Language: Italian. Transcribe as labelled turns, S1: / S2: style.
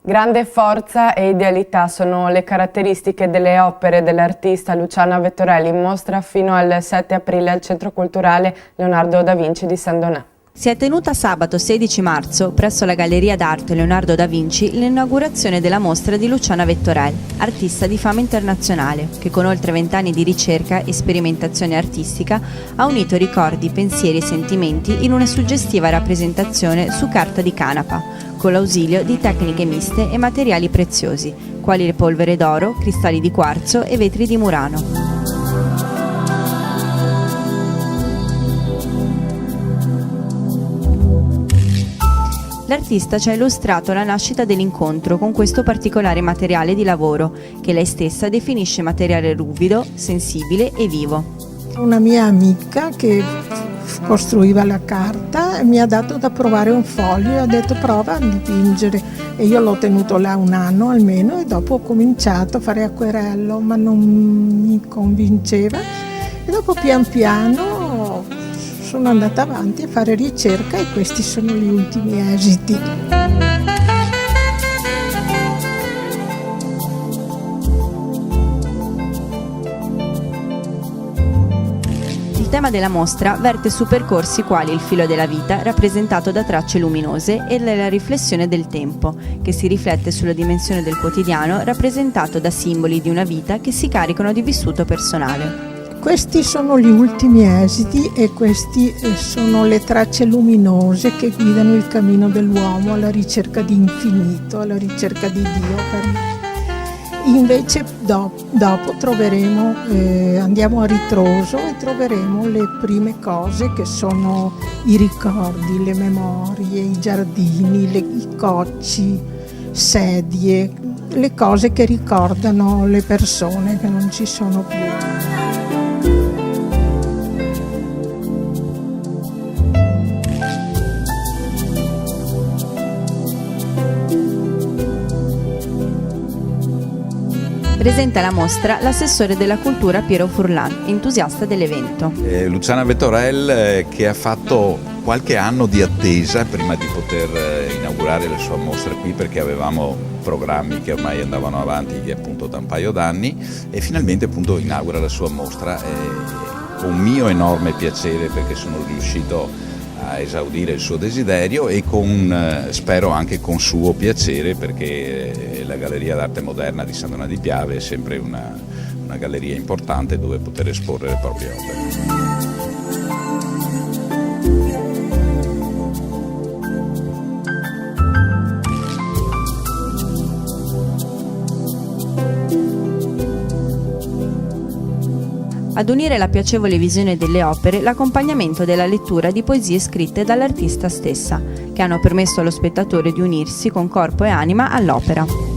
S1: Grande forza e idealità sono le caratteristiche delle opere dell'artista Luciana Vettorelli, in mostra fino al 7 aprile al Centro Culturale Leonardo da Vinci di San Donà.
S2: Si è tenuta sabato 16 marzo presso la Galleria d'Arte Leonardo da Vinci l'inaugurazione della mostra di Luciana Vettorelli, artista di fama internazionale, che con oltre 20 anni di ricerca e sperimentazione artistica ha unito ricordi, pensieri e sentimenti in una suggestiva rappresentazione su carta di canapa, con l'ausilio di tecniche miste e materiali preziosi, quali le polvere d'oro, cristalli di quarzo e vetri di Murano. L'artista ci ha illustrato la nascita dell'incontro con questo particolare materiale di lavoro, che lei stessa definisce materiale ruvido, sensibile e vivo.
S3: Una mia amica che costruiva la carta mi ha dato da provare un foglio e ha detto prova a dipingere, e io l'ho tenuto là un anno almeno e dopo ho cominciato a fare acquerello, ma non mi convinceva, e dopo pian piano sono andata avanti a fare ricerca e questi sono gli ultimi esiti.
S2: Il tema della mostra verte su percorsi quali il filo della vita, rappresentato da tracce luminose, e la riflessione del tempo, che si riflette sulla dimensione del quotidiano, rappresentato da simboli di una vita che si caricano di vissuto personale.
S3: Questi sono gli ultimi esiti e questi sono le tracce luminose che guidano il cammino dell'uomo alla ricerca di infinito, alla ricerca di Dio per me. Invece dopo troveremo, andiamo a ritroso e troveremo le prime cose che sono i ricordi, le memorie, i giardini, i cocci, sedie, le cose che ricordano le persone che non ci sono più.
S2: Presenta la mostra l'assessore della cultura Piero Furlan, entusiasta dell'evento.
S4: Luciana Vettorelli che ha fatto qualche anno di attesa prima di poter inaugurare la sua mostra qui, perché avevamo programmi che ormai andavano avanti appunto da un paio d'anni, e finalmente appunto inaugura la sua mostra con mio enorme piacere, perché sono riuscito a esaudire il suo desiderio e spero anche con suo piacere, perché la Galleria d'Arte Moderna di San Donà di Piave è sempre una galleria importante dove poter esporre le proprie opere.
S2: Ad unire la piacevole visione delle opere l'accompagnamento della lettura di poesie scritte dall'artista stessa, che hanno permesso allo spettatore di unirsi con corpo e anima all'opera.